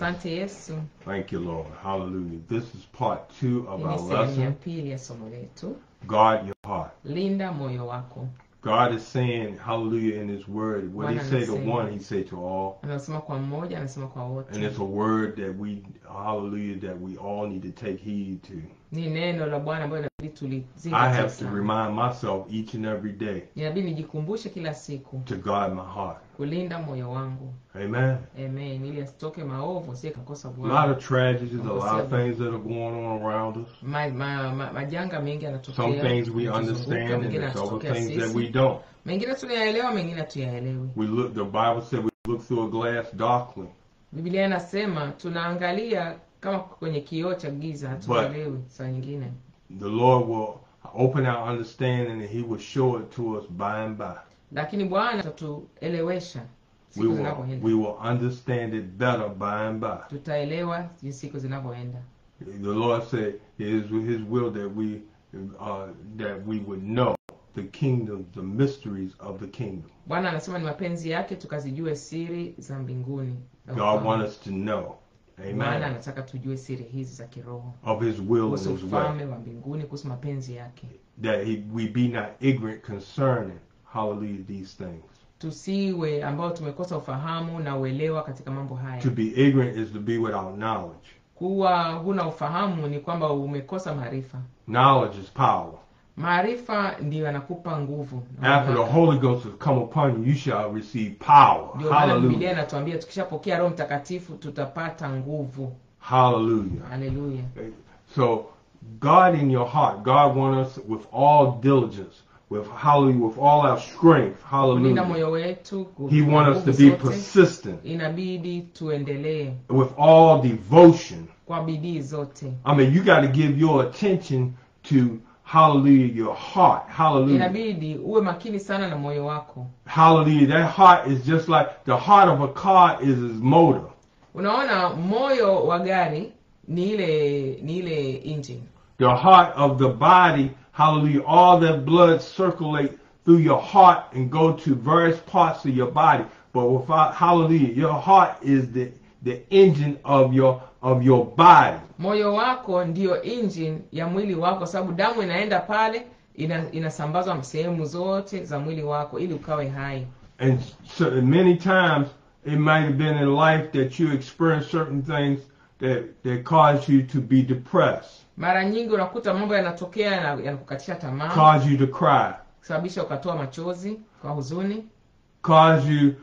Asante Yesu. Thank you, Lord. Hallelujah. This is part 2 of our Hii ni sehemu ya lesson. pili ya somo letu. Guard your heart. Linda moyo wako. God is saying, hallelujah, in his word. What he Bwana say to anasema. one, he say to all. Anasema kwa mmoja, anasema kwa wote. And it's a word that we, hallelujah, that we all need to take heed to. Ni neno la Bwana ambalo inabidi tulizingatie I have to sana. remind myself each and every day Inabidi nijikumbushe kila siku to guard my heart. kulinda moyo wangu. Amen. Amen. Ili asitoke maovu, sie kakosa A Bwana. lot of tragedies, a lot of things that are going on around us. Majanga mengi yanatokea. Some things we yanatuzunguka, understand and mengine there's other yanatokea things that sisi. we don't. Mengine tunayaelewa, mengine hatuyaelewi. We look, the Bible said we look through a glass darkly. Biblia inasema tunaangalia kama kwenye kioo cha giza, hatuelewi saa nyingine. The Lord will open our understanding and he will show it to us by and by. Lakini Bwana atatuelewesha siku zinavyoenda. We will understand it better by and by. Tutaelewa siku zinavyoenda. The Lord said it is his will that we would know the kingdom, the mysteries of the kingdom. Bwana anasema ni mapenzi yake tukazijue siri za mbinguni. God wants us to know. Bwana Amen. anataka tujue siri hizi za kiroho. Of his will and his way. Ufalme wa mbinguni, kuhusu mapenzi yake. That we be not ignorant concerning, hallelujah, these things. Tusiwe ambao tumekosa ufahamu na uelewa katika mambo haya. To be ignorant is to be without knowledge. Kuwa huna ufahamu ni kwamba umekosa maarifa. Knowledge is power. Maarifa ndiyo yanakupa nguvu. After the Holy Ghost has come upon you, you shall receive power. Ndio maana Biblia Hallelujah. inatuambia tukishapokea Roho Mtakatifu tutapata nguvu. Hallelujah. Hallelujah. So, God in your heart, God wants us with all diligence, with hallelujah, with all our strength. Kulinda Hallelujah. moyo wetu. He wants us to be persistent Inabidi tuendelee with all devotion. kwa bidii zote. I mean, you got to give your attention to, hallelujah, your heart. Hallelujah. Inabidi uwe makini sana na moyo wako. Hallelujah. That heart is just like the heart of a car is its motor. Unaona, moyo wa gari ni ile engine. The heart of the body, hallelujah, all that blood circulate through your heart and go to various parts of your body. But without, hallelujah, your heart is the engine of your body. Moyo wako ndio engine ya mwili wako, sababu damu inaenda pale inasambazwa sehemu zote za mwili wako ili ukawe hai. And so many times it might have been in life that you experienced certain things that caused you to be depressed. Mara nyingi unakuta mambo yanatokea na yanakukatisha tamaa, Cause you to cry. sababisha ukatoa machozi kwa huzuni, Cause you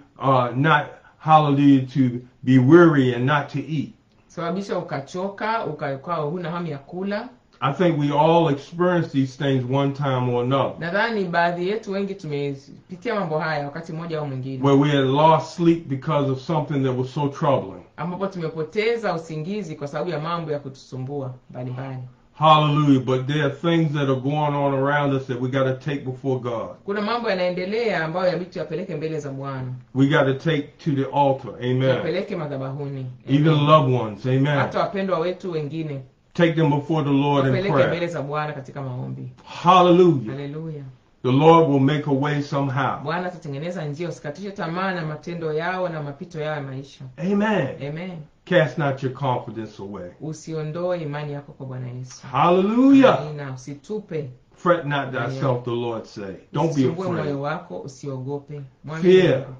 not, hallelujah, to be weary and not to eat. sababisha ukachoka, ukawa huna hamu ya kula. I think we all experience these things one time or another. Nadhani baadhi yetu wengi tumepitia mambo haya wakati mmoja au mwingine, Where we had lost sleep because of something that was so troubling. ambapo tumepoteza usingizi kwa sababu ya mambo ya kutusumbua mbalimbali. Hallelujah. But there are things that are going on around us that we got to take before God. Kuna mambo yanaendelea ambayo inabidi tuyapeleke mbele za Bwana. We got to take to the altar. Amen. Tuyapeleke madhabahuni. Even loved ones. Amen. Hata wapendwa wetu wengine Take them before the Lord in wapeleke mbele prayer. za Bwana katika maombi. Hallelujah. Haleluya. The Lord will make a way somehow. Bwana atatengeneza njia, usikatishe tamaa na matendo yao na mapito yao ya maisha. Amen. Amen. Cast not your confidence away. Usiondoe imani yako kwa Bwana Yesu. Hallelujah. Amina. Usitupe. Fret not thyself, the Lord say. Don't be Usisumbue moyo afraid. wako, usiogope. Mwamini Fear. Mungu.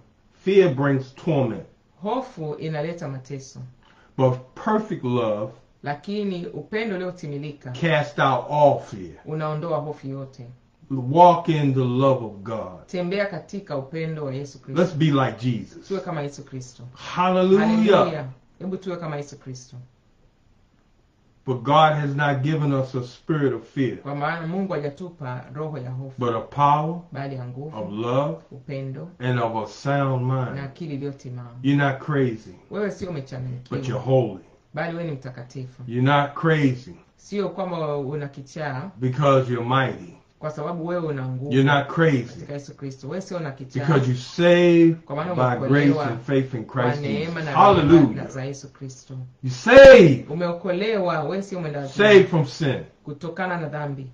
Fear brings torment. Hofu inaleta mateso, But perfect love lakini upendo uliotimilika cast out all fear. unaondoa hofu yote. Walk in the love of God. Tembea katika upendo wa Yesu Kristo. Let's be like Jesus. Tuwe kama Yesu Kristo. Hallelujah. Haleluya. Hebu tuwe kama Yesu Kristo. But God has not given us a spirit of fear, Kwa maana Mungu hajatupa roho ya hofu, but a power, bali ya of nguvu, love, upendo and of a sound na mind. akili iliyotimamu. You're not crazy, Wewe sio but you're umechanganyikiwa, holy. bali wewe ni mtakatifu. You're not crazy Sio kwamba una kichaa because you're mighty. kwa sababu wewe una nguvu. You're not crazy Katika Yesu Kristo wewe sio una kichaa, because you're saved kwa maana by grace umeokolewa and faith in kwa Christ neema Jesus. na Hallelujah. rehema za Yesu Kristo. You're saved. Umeokolewa, wewe sio mwenda wazimu, Saved from sin. kutokana na dhambi.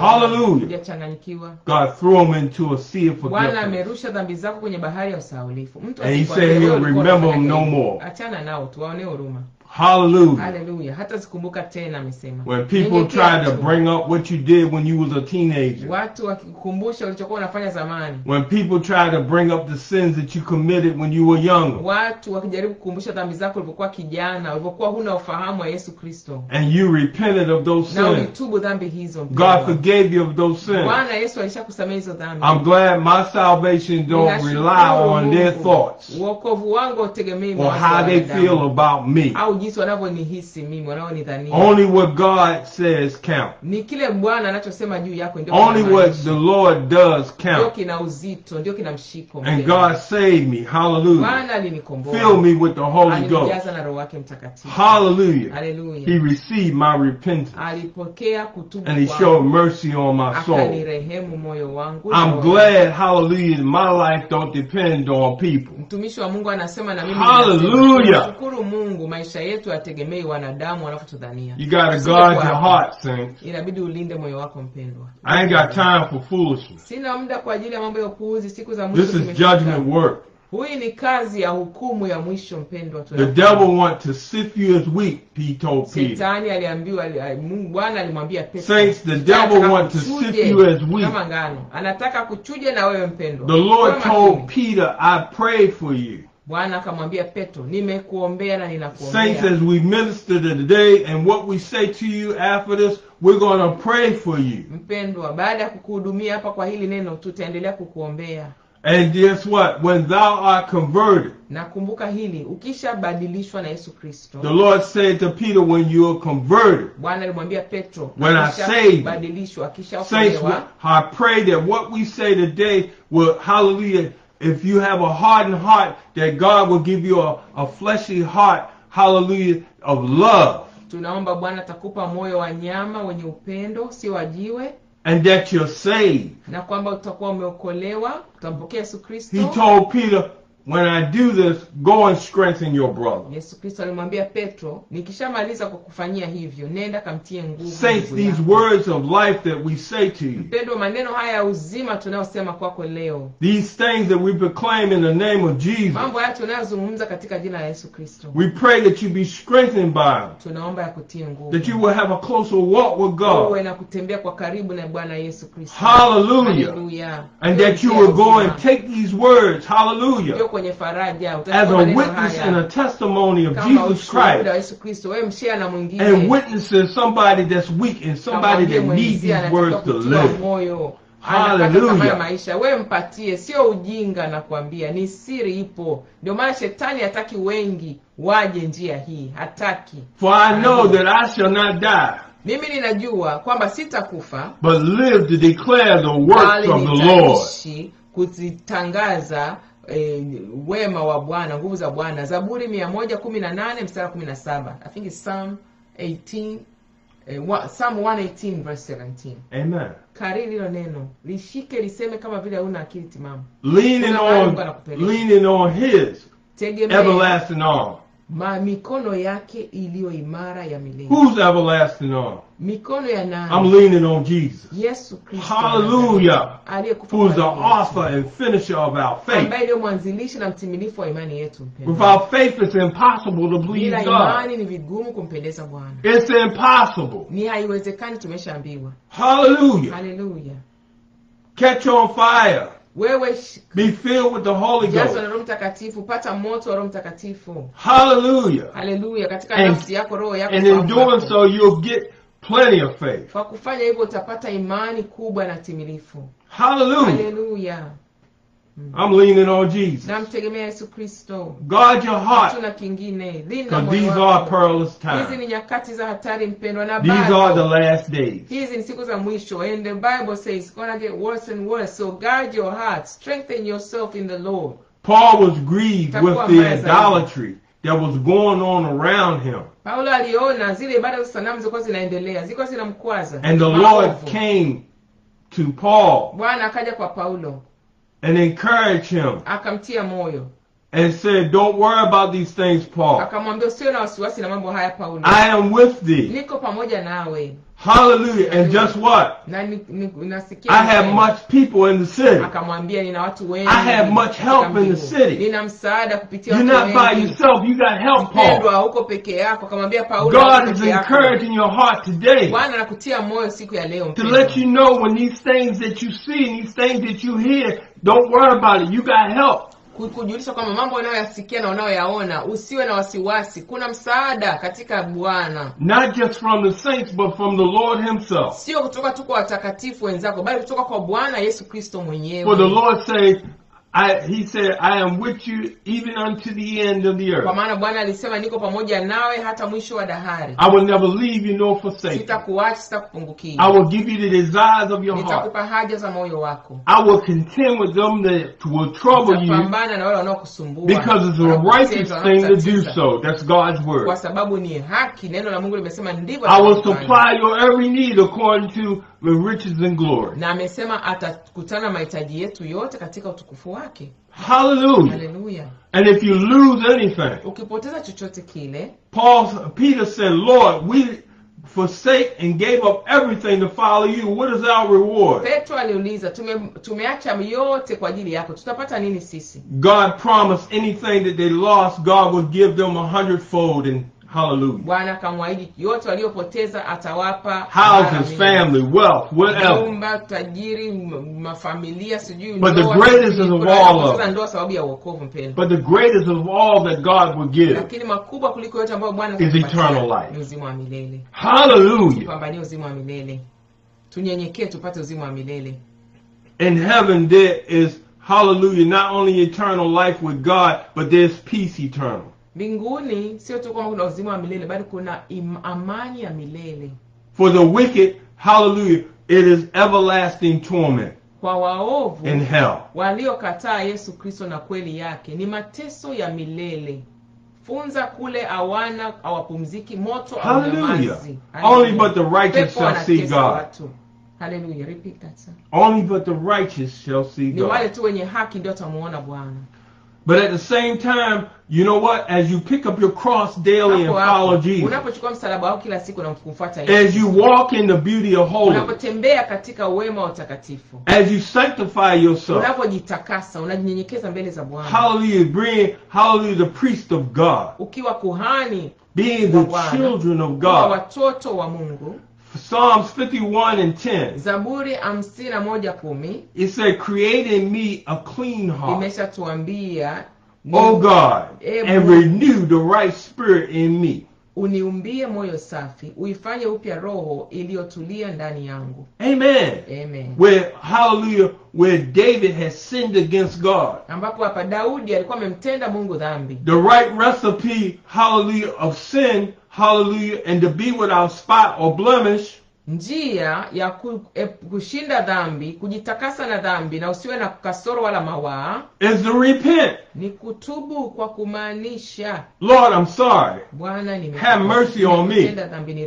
Hallelujah. Hujachanganyikiwa. God threw him into a sea of Bwana forgetfulness. amerusha dhambi zako kwenye bahari ya usahaulifu. Mtu And he asikwambie said wewe he'll ulikuwa remember unafanya them no hivi. more. Achana nao tu, waone huruma. Hallelujah. Hallelujah. Hata zikumbuka tena amesema. When people Nyenyekea try to tu. bring up what you did when you was a teenager. Watu wakikukumbusha ulichokuwa unafanya zamani. When people try to bring up the sins that you committed when you were younger. Watu wakijaribu kukumbusha dhambi zako ulipokuwa kijana, ulipokuwa huna ufahamu wa Yesu Kristo. And you repented of those Na sins. ulitubu dhambi hizo. God forgave you of those sins. Bwana Yesu alishakusamehe hizo dhambi. I'm glad my salvation don't rely on their thoughts Wokovu wangu utegemei or mawazo how ya they wanadamu. feel about me. Au jinsi wanavyonihisi mimi, wanavyonidhania. Only what God says count. Ni kile Bwana anachosema juu yako ndio Only kinamaanisha. what the Lord does Ndio count. kina uzito, ndio kina mshiko. And God saved me. Hallelujah. Bwana alinikomboa. Fill me with the Holy Ghost. Alinijaza na Roho wake Mtakatifu. Hallelujah. Hallelujah. He received my repentance. Alipokea kutubu And he kwangu. showed mercy on my soul. Akanirehemu moyo wangu. I'm glad, hallelujah, my life don't depend on people. Mtumishi wa Mungu anasema na mimi Hallelujah. Shukuru Mungu, maisha yetu yategemei wanadamu wanavyotudhania. You gotta guard your heart, saints. Inabidi ulinde moyo wako mpendwa. I ain't got time for foolishness. Sina muda kwa ajili ya mambo ya upuuzi, siku za mwisho This is zimefika. judgment work. Hii ni kazi ya hukumu ya mwisho mpendwa. The devil want to sift you as wheat, he told Peter. Shetani aliambiwa, Mungu Bwana alimwambia Petro. Saints, the devil want to sift you as wheat. Kama ngano. Anataka kuchuje na wewe mpendwa. The Lord Kama told kimi. Peter, I prayed for you. Bwana akamwambia Petro, nimekuombea na ninakuombea. Saints, as we minister today and what we say to you after this, we're going to pray for you. Mpendwa, baada ya kukuhudumia hapa kwa hili neno, tutaendelea kukuombea. And guess what? When thou art converted, Nakumbuka hili, ukishabadilishwa na Yesu Kristo. the Lord said to Peter, when you are converted, Bwana alimwambia Petro, when I saved you, badilishwa, saints, akishaokolewa. I pray that what we say today will, hallelujah, if you have a hardened heart, that God will give you a fleshy heart, hallelujah, of love. Tunaomba Bwana atakupa moyo wa nyama wenye upendo, sio wa jiwe. And that you're saved. Na kwamba utakuwa umeokolewa, utampokea Yesu Kristo. He told Peter, when I do this, go and strengthen your brother. Yesu Kristo alimwambia Petro, nikishamaliza kukufanyia hivyo, nenda kamtie nguvu. Saints, these words of life that we say to you, Mpendwa, maneno haya ya uzima tunayosema kwako leo, these things that we proclaim in the name of Jesus, mambo haya tunayozungumza katika jina la Yesu Kristo, we pray that you be strengthened by them, tunaomba yakutie nguvu, that you will have a closer walk with God. uwe na kutembea kwa karibu na Bwana Yesu Kristo. Hallelujah. Hallelujah. And that you will go and take these words, hallelujah, Ndio kwenye faraja, as a witness and a testimony of kama Jesus ushuhuda wa Christ, Yesu Kristo, wewe mshare na mwingine. and witnesses somebody that's weak and somebody that needs these words to live. Moyo. Hallelujah. Maisha wewe mpatie, sio ujinga na kuambia, ni siri ipo. Ndio maana shetani hataki wengi waje njia hii, hataki. For I know that I shall not die, Mimi ninajua kwamba sitakufa, but live to declare the works bali of the Lord. nitaishi kuzitangaza wema wa Bwana, nguvu za Bwana. Zaburi 118 mstari 17. I think it's Psalm 18, Psalm 118 verse 17. Amen. Kariri hilo neno, lishike liseme kama vile huna akili timamu. Leaning on his Tegemea everlasting arm. mikono yake iliyo imara ya milele. Whose everlasting arm? Mikono ya nani? I'm leaning on Jesus. Yesu Kristo. Hallelujah. Aliyekufa Who's the kwa ajili author and finisher of our faith. ambaye ndio mwanzilishi na mtimilifu wa imani yetu mpendwa. Without faith it's impossible to please Bila God. imani ni vigumu kumpendeza Bwana. It's impossible. Ni haiwezekani, tumeshaambiwa. Hallelujah. Hallelujah. Catch on fire. Wewe Be filled with the Holy jazwa Ghost. na Roho Mtakatifu, pata moto wa Roho Mtakatifu. Hallelujah. Hallelujah. Katika And- nafsi yako, roho yako. And in fahamu doing yako. so you'll get plenty of faith. Kwa kufanya hivyo utapata imani kubwa na timilifu. Hallelujah. Hallelujah. I'm leaning on Jesus. Namtegemea Yesu Kristo. Guard your heart, Hatuna kingine. Linda because moyo these wako. are perilous Hizi times. ni nyakati za hatari mpendwa, na These are the bado last days. hizi ni siku za mwisho, and the Bible says it's gonna get worse and worse. So guard your heart, strengthen yourself in the Lord. Paul was grieved with the idolatry that was going on around him. Paulo aliona zile ibada za sanamu zilikuwa zinaendelea, zilikuwa zinamkwaza. And the Lord came to Paul Bwana akaja kwa Paulo and encouraged him akamtia moyo and said, don't worry about these things, Paul. Akamwambia usiwe na wasiwasi na mambo haya Paulo. I am with thee. Niko pamoja nawe. Hallelujah. And just what? Na nasikia I have much people in the city. Akamwambia nina watu wengi. I have much help in the city. Nina msaada kupitia You're watu not by wengi. yourself. You got help, Paul. Mpendwa huko peke yako. Akamwambia Paulo God is encouraging your heart today Bwana anakutia moyo siku ya leo to mpendwa. let you know when these things that you see and these things that you hear, don't worry about it. You got help. Kujulisha kwamba mambo unayoyasikia na unayoyaona usiwe na wasiwasi, kuna msaada katika Bwana. Not just from the saints, but from the Lord himself. Sio kutoka tu kwa watakatifu wenzako, bali kutoka kwa Bwana Yesu Kristo mwenyewe. For the Lord said, he said, I am with you even unto the end of the earth. Kwa maana Bwana alisema niko pamoja nawe hata mwisho wa dahari. I will never leave you nor forsake you. Sitakuacha, sitakupungukia. I will give you the desires of your heart. Nitakupa haja za moyo wako. I will contend with them that will trouble you, Nitapambana na wale wanaokusumbua. because it's a righteous thing to do so. That's God's word. Kwa sababu ni haki, neno la Mungu limesema ndivyo. I will supply your every need according to the riches and glory. Na amesema atakutana mahitaji yetu yote katika utukufu wake. Hallelujah. Hallelujah. And if you lose anything, Ukipoteza chochote kile, Peter said, Lord, we forsake and gave up everything to follow you. What is our reward? Petro aliuliza, tumeacha yote kwa ajili yako, tutapata nini sisi? God promised anything that they lost, God would give them 100-fold. And hallelujah. Bwana akamwahidi yote waliopoteza atawapa. Houses, family, wealth, whatever. Nyumba, tajiri, mafamilia, sijui But the greatest of all of them. ndoa sababu ya wokovu mpendwa. But the greatest of all that God would give Lakini makubwa kuliko yote ambayo Bwana is eternal life. ni uzima wa milele. Hallelujah. Tupambanie uzima wa milele. Tunyenyekee tupate uzima wa milele. In heaven there is, hallelujah, not only eternal life with God, but there's peace eternal. Mbinguni sio tu kama kuna uzima wa milele, bali kuna amani ya milele. For the wicked, hallelujah, it is everlasting torment Kwa waovu in hell. waliokataa Yesu Kristo na kweli yake ni mateso ya milele. Funza kule hawapumziki, moto au Hallelujah. nyamazi. Only but the righteous shall see God. Hallelujah. Repeat that, sir. Only but the righteous shall see Ni wale God. tu wenye haki ndio watamuona Bwana. But at the same time, you know what? As you pick up your cross daily and follow Jesus, unapochukua msalaba wako kila siku na kumfuata Yesu, as you walk in the beauty of holiness, unapotembea katika wema wa utakatifu, as you sanctify yourself, unapojitakasa, unajinyenyekeza mbele za Bwana, hallelujah, bring, hallelujah, the priest of God, ukiwa kuhani, being the children of kwa God. watoto wa Mungu. Psalms 51:10. Zaburi 51:10 It said, create in me a clean heart, imeshatuambia, O God, and renew the right spirit in me. Uniumbie moyo safi, uifanye upya roho iliyotulia ndani yangu. Amen. Amen. Where, hallelujah, where David has sinned against God. Ambapo hapa Daudi alikuwa amemtenda Mungu dhambi. The right recipe, hallelujah, of sin, hallelujah, and to be without spot or blemish. Njia ya kushinda dhambi, kujitakasa na dhambi na usiwe na kasoro wala mawaa, is to repent. Ni kutubu kwa kumaanisha, Lord, I'm sorry. Bwana have mercy on me. Dhambi ni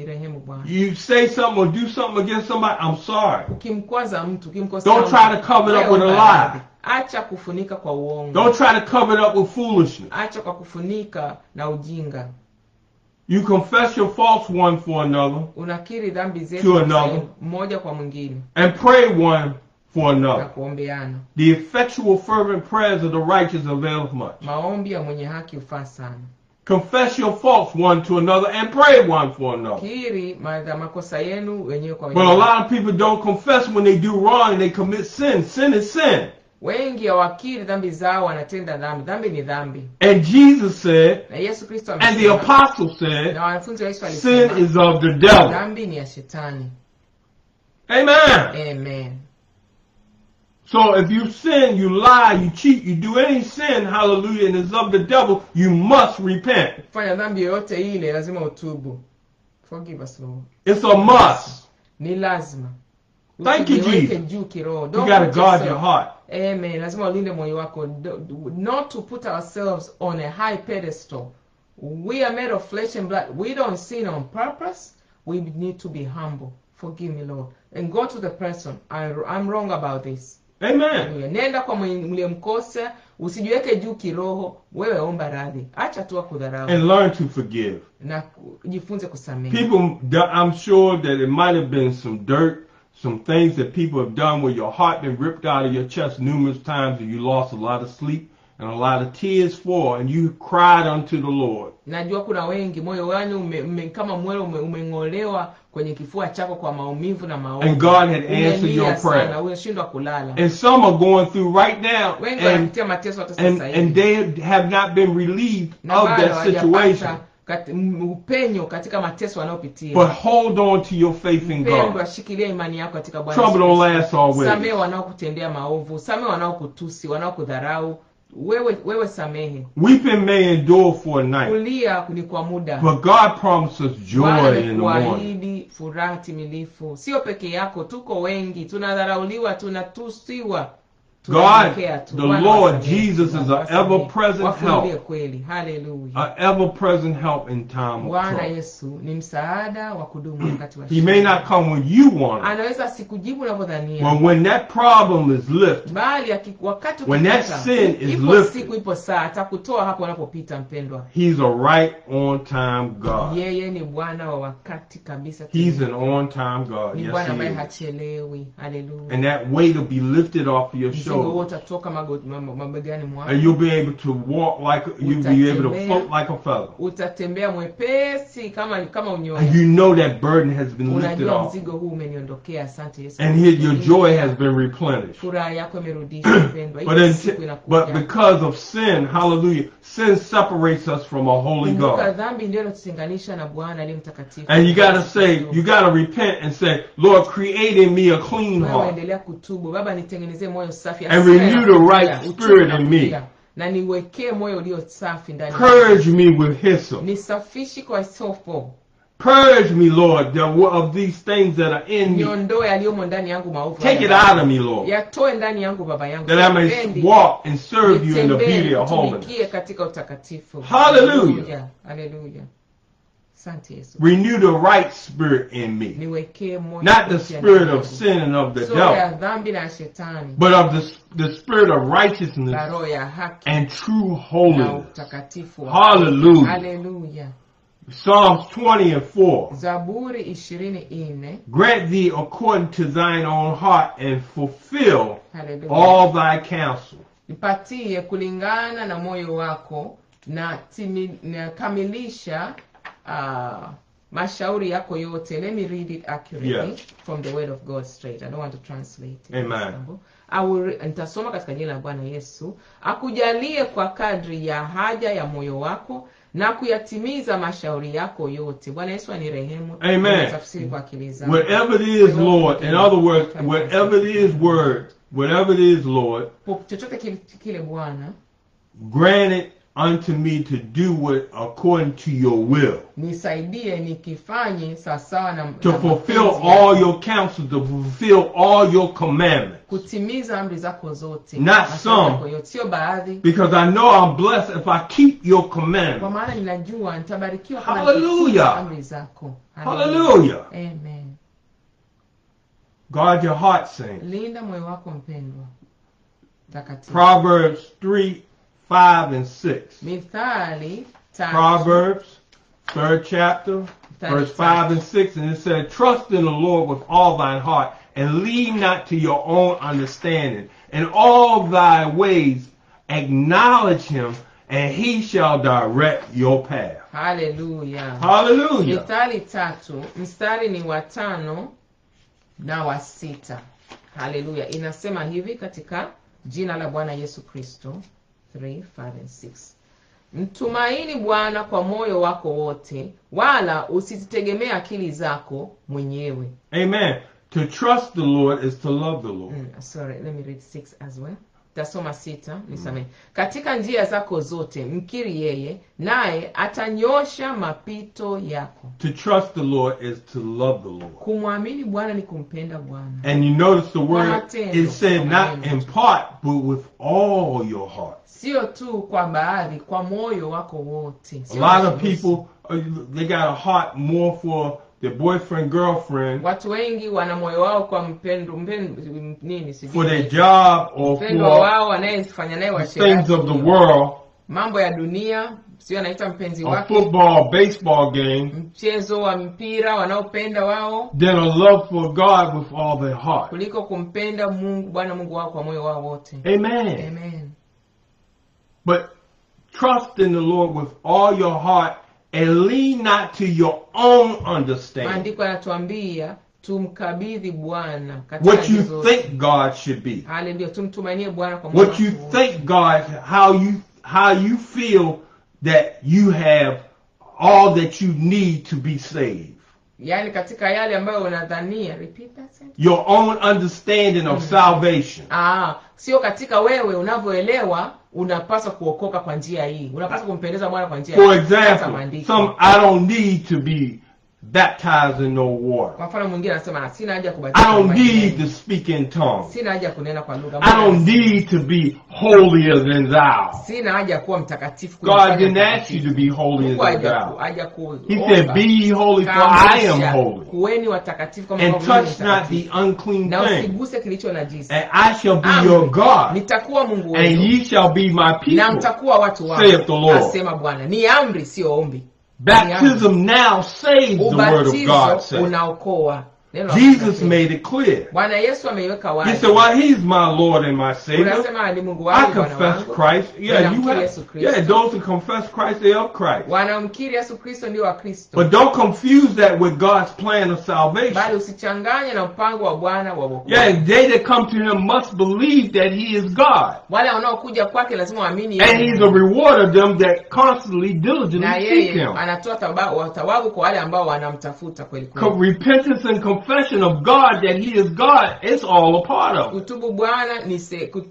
rehemu Bwana. You say something or do something against somebody, I'm sorry. Ukimkwaza mtu, ukimkosea, don't try to cover it up with a lie. Acha kufunika kwa uongo. Don't try to cover it up with foolishness. Acha kwa kufunika na ujinga. You confess your faults one for another, unakiri dhambi zetu mmoja kwa mwingine, and pray one for na another. kuombeana. The effectual fervent prayers of the righteous availeth much. Maombi ya mwenye haki hufaa sana. Confess your faults one to another and pray one for another. Kiri makosa yenu wenyewe kwa But wenyewe. a lot of people don't confess when they do wrong and they commit sin. Sin is sin. Wengi hawakiri dhambi zao, wanatenda dhambi. Dhambi ni dhambi. And Jesus said, na Yesu Kristo and the apostle said, na wanafunzi wa Yesu sin is of the devil. Dhambi ni ya shetani. Amen. Amen. So if you sin, you lie, you cheat, you do any sin, hallelujah, and it's of the devil, you must repent. Kufanya dhambi yoyote ile lazima utubu. Forgive us, Lord. It's a must. Ni lazima. Thank you, Jesus. You gotta guard your heart. Amen. Lazima ulinde moyo wako. Not to put ourselves on a high pedestal. We are made of flesh and blood. We don't sin on purpose. We need to be humble. Forgive me, Lord. And go to the person. I'm wrong about this. Amen. Nenda kwa mliyemkosa, Usijiweke juu kiroho, wewe omba radhi. Acha tu kudharau. And learn to forgive. Na jifunze kusamehe. People, I'm sure that it might have been some dirt, some things that people have done where your heart been ripped out of your chest numerous times and you lost a lot of sleep and a lot of tears for, and you cried unto the Lord. Najua kuna wengi moyo wenu kama mwele umeng'olewa kwenye kifua chako kwa maumivu na maovu. And God had answered your prayer. Na unashindwa kulala. And some are going through right now, wengi wanapitia mateso hata sasa hivi. And they have not been relieved of that situation. Upenyo katika mateso wanayopitia. But hold on to your faith in God. Shikilia imani yako katika Bwana. Trouble don't last always. Samehe wanaokutendea maovu, samehe wanaokutusi, wanaokudharau. Wewe samehe. Weeping may endure for a night. Kulia ni kwa muda. But God promises joy in the morning. Kuahidi furaha timilifu. Sio peke yako, tuko wengi, tunadharauliwa, tunatusiwa. God, the Lord Jesus is an ever-present help. An ever-present help in time of trouble. He may not come when you want it. But when that problem is lifted, when that sin is lifted, He's a right on-time God. He's an on-time God. Yes, He is. And that weight will be lifted off of your shoulders. And you'll be able to walk like, you'll be able to float like a feather. And you know that burden has been lifted off. And your joy has been replenished. But because of sin, hallelujah, sin separates us from a holy God. And you gotta say, you gotta repent and say, Lord, create in me a clean heart. And renew the right spirit in me. Purge me with hyssop. Purge me, Lord, of these things that are in me. Take it out of me, Lord, that I may walk and serve you in the beauty of holiness. Hallelujah. Renew the right spirit in me. Not the spirit of sin and of the devil, but of the spirit of righteousness and true holiness. Hallelujah. Psalms 20:4. Grant thee according to thine own heart and fulfill all thy counsel. Nipatie kulingana na moyo wako na kamilisha mashauri yako yote. Let me read it accurately from the word of God straight. I don't want to translate it. Amen. Nitasoma katika jina la Bwana Yesu. Akujalie kwa kadri ya haja ya moyo wako na kuyatimiza mashauri yako yote. Bwana Yesu anirehemu. Amen. Whatever it is, Lord, in other words, whatever it is, Lord, chochote kile Bwana, grant it unto me to do what according to your will. Nisaidie nikifanye sawasawa na to fulfill all your counsel, to fulfill all your commandments. Kutimiza amri zako zote. Not some. Sio baadhi. Because I know I'm blessed if I keep your commandments. Kwa maana ninajua nitabarikiwa kama Hallelujah. Amri zako. Hallelujah. Amen. Guard your heart, saints. Linda moyo wako mpendwa. Proverbs 3:5 and 6. Mithali 3. Proverbs, 3rd chapter, verse 5 and 6. And it said, trust in the Lord with all thine heart, and lean not to your own understanding. In all thy ways acknowledge him, and he shall direct your path. Hallelujah. Hallelujah. Mithali 3, mstari ni wa 5 na wa 6. Hallelujah. Inasema hivi katika jina la Bwana Yesu Kristo. 3, 5 and 6. Mtumaini Bwana kwa moyo wako wote, wala usitegemee akili zako mwenyewe. Amen. To trust the Lord is to love the Lord. Sorry, let me read 6 as well. Tasoma 6, nisamehe. Katika njia zako zote mkiri yeye, naye atanyosha mapito yako. To trust the Lord is to love the Lord. Kumwamini Bwana ni kumpenda Bwana. And you notice the word, it said not in part, but with all your heart. Sio tu kwa baadhi, kwa moyo wako wote. A lot of people, they got a heart more for their boyfriend, girlfriend, Watu wengi wana moyo wao kwa mpendo nini sijui. for their job or Mpendo for wao anayefanya naye the washerati. things of the world, Mambo ya dunia, sio anaita mpenzi a wake. football, baseball game, Mchezo wa mpira wanaopenda wao than a love for God with all their heart. kuliko kumpenda Mungu, Bwana Mungu wao kwa moyo wao wote. Amen. Amen. But trust in the Lord with all your heart and lean not to your own understanding. Maandiko yanatuambia tumkabidhi Bwana katika What you njia zote. think God should be. Hallelujah. Tumtumainie Bwana kwa moyo What you wako wote. think God, how you feel that you have all that you need to be saved. Yaani katika yale ambayo unadhania, repeat that sentence. Your own understanding of salvation. Sio katika wewe unavyoelewa unapaswa kuokoka kwa njia hii. Unapaswa kumpendeza Bwana kwa njia For hii. example, I don't need to be baptized in no water. Kwa mfano mwingine anasema sina haja I kubatizwa. don't need to speak in tongues. Sina haja kunena kwa lugha. I don't need to be holier than thou. Sina haja kuwa mtakatifu. God didn't ask you to be holier than thou. He said, "Be ye holy, for I am holy. Kuweni watakatifu kama And Mungu touch not mtakatifu. the unclean Na thing. usiguse kilicho najisi. And I shall be your God, Nitakuwa Mungu and wenu. ye shall be my Na people." mtakuwa watu wangu. Saith the Lord. Asema Bwana. Ni amri sio ombi. Baptism now saves the word of God Ubatizo says. unaokoa. Jesus made it clear. Bwana Yesu ameiweka He wazi. said, "Well, he's my Lord and my Savior. Unasema ni Mungu I wangu, Bwana confess wangu. Christ." Yeah, you Ninamkiri have. Yesu Kristo. Yeah, those who confess Christ, they are of Christ. Wanamkiri Yesu Kristo ndio wa Kristo. But don't confuse that with God's plan of salvation. Bali usichanganye na mpango wa Bwana wa wokovu. Yeah, and they that come to him must believe that he is God. Wale wanaokuja kwake lazima waamini And he's a rewarder of them that constantly, na diligently seek yeye him. anatoa thawabu kwa wale ambao wanamtafuta kweli kweli. Repentance and confession of God that he is God, it's all a part of it. Kutubu Bwana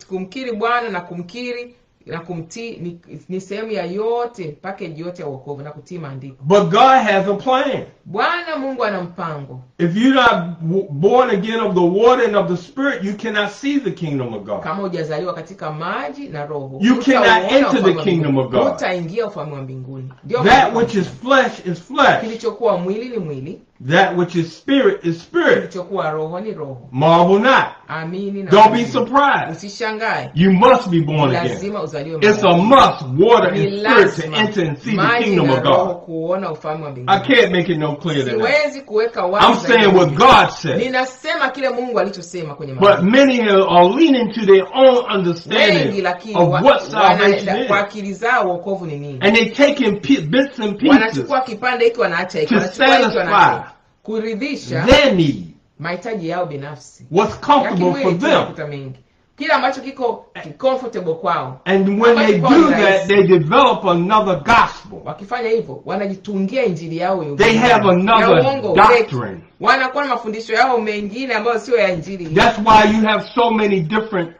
kumkiri Bwana na kumkiri na kumtii ni sehemu ya yote, package yote ya wokovu na kutii maandiko. But God has a plan. Bwana Mungu ana mpango. If you're not born again of the water and of the Spirit, you cannot see the kingdom of God. Kama hujazaliwa katika maji na roho, You cannot enter the kingdom of God. Utaingia ufalme wa mbinguni. That which is flesh is flesh. Kilichokuwa mwili ni mwili. That which is spirit is spirit. Kilichokuwa roho ni roho. Marvel not. Amini na Don't be surprised. Usishangae. You must be born again. Lazima uzaliwe mara. It's a must, water and spirit, to enter and see the kingdom of God. Kuona ufalme wa mbinguni. I can't make it no clearer than that. Siwezi kuweka wazi. I'm saying what God said. Ninasema kile Mungu alichosema kwenye maandiko. But many are leaning to their own understanding of what salvation is. Kwa akili zao wokovu ni nini? And they take in bits and pieces Wanachukua kipande hiki wanaacha hiki. to satisfy kuridhisha their need, mahitaji yao binafsi. what's comfortable for them. Kile ambacho kiko comfortable kwao. And when they do that, they develop another gospel. Wakifanya hivyo, wanajitungia injili yao yenyewe. They have another doctrine. Wanakuwa na mafundisho yao mengine ambayo sio ya injili. That's why you have so many different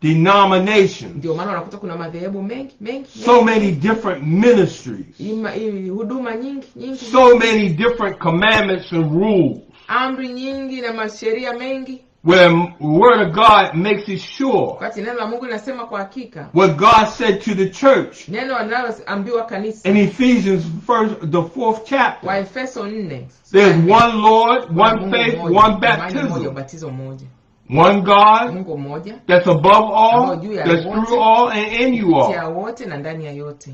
denominations. Ndio maana unakuta kuna madhehebu mengi. So many different ministries. Huduma nyingi. So many different commandments and rules. Amri nyingi na masheria mengi. Where the word of God makes it sure. Wakati neno la Mungu linasema kwa hakika. What God said to the church. Neno analoambiwa kanisa. In Ephesians the 4th chapter. Wa Efeso 4. There's one Lord, one faith, one baptism. One God Mungu mmoja. That's above all, that's through all, and in you all. Wote na ndani ya yote.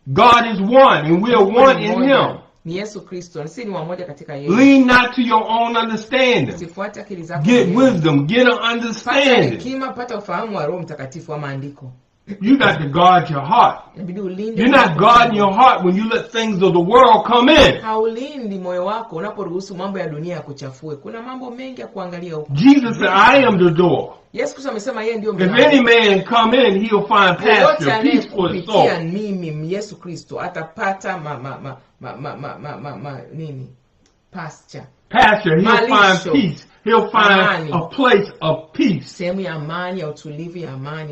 God is one, and we are one in Him. Ni Yesu Kristo, sisi ni wamoja katika yeye. Lean not to your own understanding. Usifuate akili zako. Get wisdom, get an understanding. Pata hekima, pata ufahamu wa Roho Mtakatifu wa maandiko. You got to guard your heart. You're not guarding your heart when you let things of the world come in. Haulindi moyo wako unaporuhusu mambo ya dunia yakuchafue. Kuna mambo mengi ya kuangalia huko. Jesus said, "I am the door. Yesu Kristo amesema yeye ndio mlango. If any man come in, he'll find pasture, peace for his soul." Mimi Yesu Kristo atapata nini? Pasture. He'll find peace. He'll find a place of peace. Sehemu ya amani, ya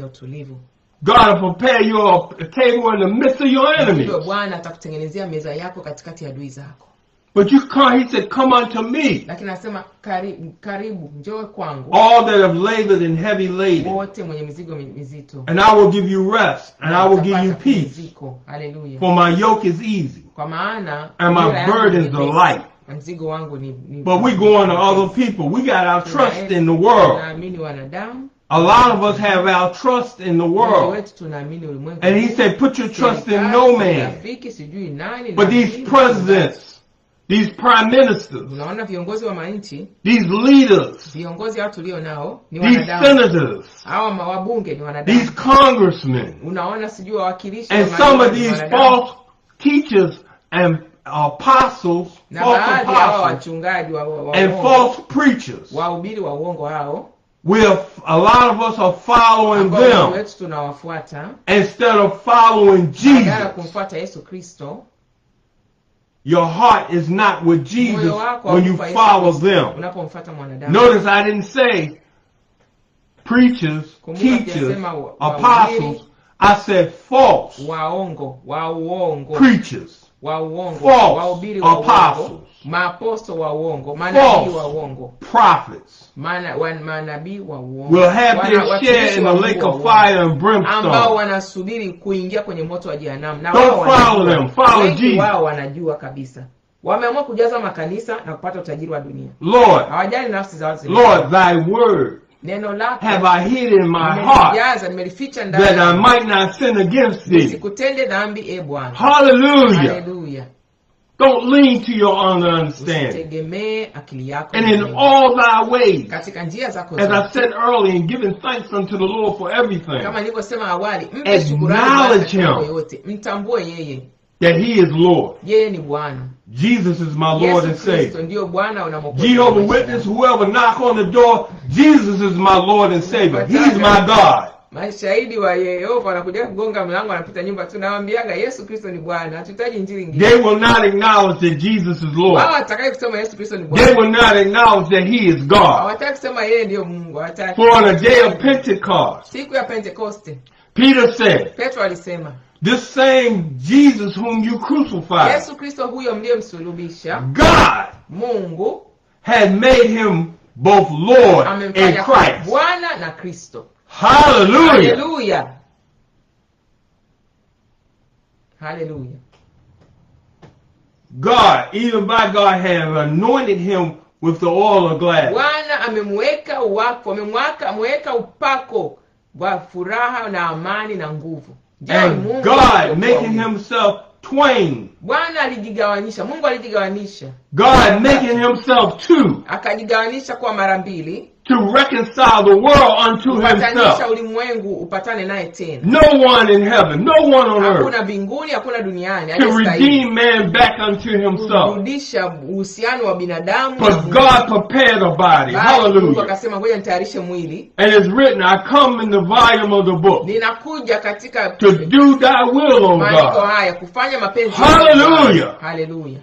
utulivu, God will prepare you a table in the midst of your enemies. Bwana atakutengenezea meza yako katikati ya adui zako. But you come, he said, "Come unto me." Lakini anasema karibu, njoo kwangu. All that have labored and heavy laden. Wote mwenye mizigo mizito. And I will give you rest, and I will give you peace. Hallelujah. For my yoke is easy. Kwa maana and my burdens are light. mzigo wangu ni But we go on to other people. We got our trust in the world. Tunaamini wanadamu. A lot of us have our trust in the world. Wetu tunaamini ulimwengu. And he said, put your trust in no man. But these presidents, these prime ministers, unaona viongozi wa manchi, these leaders, viongozi hao tulio nao ni these wanadamu. senators, Hawa wabunge ni wanadamu. these congressmen, unaona sijui wawakilishi and some of these false teachers and apostles, false apostles, and false preachers. wahubiri wa uongo hao. A lot of us are following them instead of following Jesus. Your heart is not with Jesus when you follow them. Notice I didn't say preachers, teachers, apostles. I said false preachers, false apostles, false prophets will have their share in the lake of fire and brimstone. Don't follow them, follow Jesus. Lord, thy word have I hid in my heart that I might not sin against thee. Hallelujah. Don't lean to your own understanding. And in all thy ways, as I said earlier, in giving thanks unto the Lord for everything, acknowledge him that he is Lord. Jesus is my Lord and Savior. Jehovah's Witness, whoever knock on the door, Jesus is my Lord and Savior. He's my God. Mashahidi wa Yehova wanakuja kugonga mlango wanapita nyumba, tunawaambiaga Yesu Kristo ni Bwana, hatutaji injili nyingine. They will not acknowledge that Jesus is Lord. Hawataka kusema Yesu Kristo ni Bwana. They will not acknowledge that he is God. Hawataka kusema yeye ndio Mungu, hawataka. For on the day of Pentecost, siku ya Pentecoste, Peter said, Petro alisema, this same Jesus whom you crucified, Yesu Kristo huyo mliyemsulubisha, God, Mungu, had made him both Lord and Christ. Bwana na Kristo. Hallelujah. Hallelujah. Hallelujah. God, even by God, have anointed him with the oil of gladness. Bwana amemweka amemweka upako wa furaha na amani na nguvu. And God making himself twain. Bwana alijigawanyisha, Mungu alijigawanyisha. God making himself two. Akajigawanyisha kwa mara mbili. To reconcile the world unto himself. Ulimwengu upatane naye tena. No one in heaven, no one on earth. Hakuna mbinguni, hakuna duniani. To redeem man back unto himself. Kurudisha uhusiano wa binadamu. But God prepared a body. Hallelujah. Mungu akasema ngoja nitayarishe mwili. And it's written, I come in the volume of the book. Ninakuja katika to do thy will, O God. Haya kufanya mapenzi. Hallelujah. Hallelujah.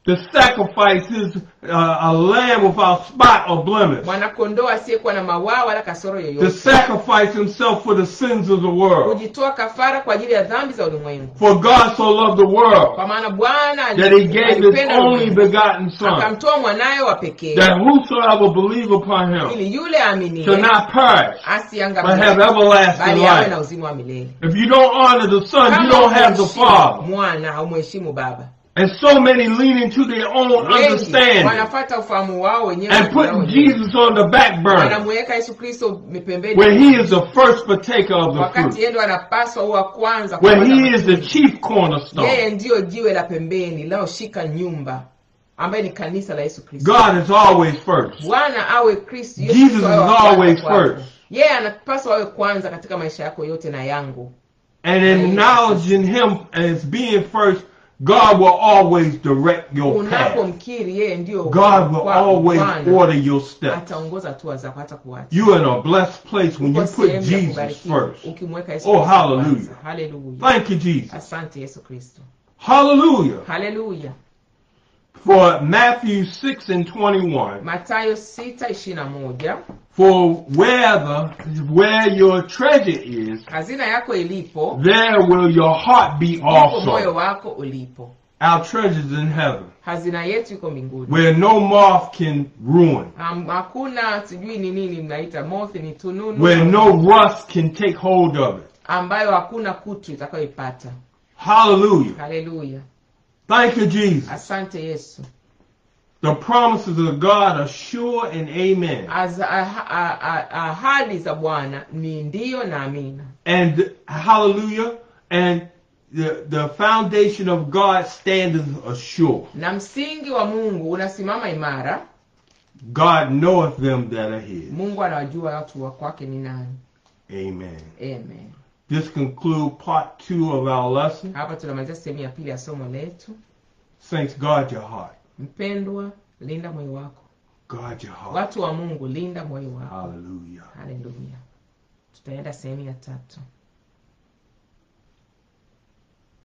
The sacrifice is a lamb without spot or blemish. Mwanakondoo asiyekuwa na mawaa wala kasoro yoyote. To sacrifice himself for the sins of the world. Kujitoa kafara kwa ajili ya dhambi za ulimwengu. For God so loved the world kwa maana Bwana that he gave his only begotten son, akamtoa mwanae wa pekee, that whosoever believe upon him ili yule aaminiye shall not perish asiangamie, but have everlasting life. na uzima wa milele. If you don't honor the son, you don't have the father. Mwana haumheshimu baba. And so many lean into their own understanding and put Jesus on the back burner when he is the first partaker of the fruit, when he is the chief cornerstone. God is always first. Jesus is always first. And acknowledging him as being first, God will always direct your path. God will always order your steps. You're in a blessed place when you put Jesus first. Oh, hallelujah. Thank you, Jesus. Hallelujah. Hallelujah. For Matthew 6:21. Mathayo 6:21. For where your treasure is, hazina yako ilipo, there will your heart be also. Moyo wako ulipo. Our treasures in heaven, hazina yetu iko mbinguni, where no moth can ruin, hakuna sijui ni nini mnaita moth, ni tununu, where no rust can take hold of it, ambayo hakuna kutu itakayoipata. Hallelujah. Hallelujah. Thank you, Jesus. Asante Yesu. The promises of God are sure and amen. Ahadi za Bwana ni ndio na amina. And hallelujah. And the foundation of God standeth assured. Na msingi wa Mungu unasimama imara. God knoweth them that are his. Mungu anawajua watu wa kwake ni nani. Amen. Amen. This concludes part 2 of our lesson. Hapa tunamaliza sehemu ya pili ya somo letu. Saints, guard your heart. Mpendwa, linda moyo wako. Guard your heart. Watu wa Mungu, linda moyo wako. Hallelujah. Hallelujah. Tutaenda sehemu ya 3.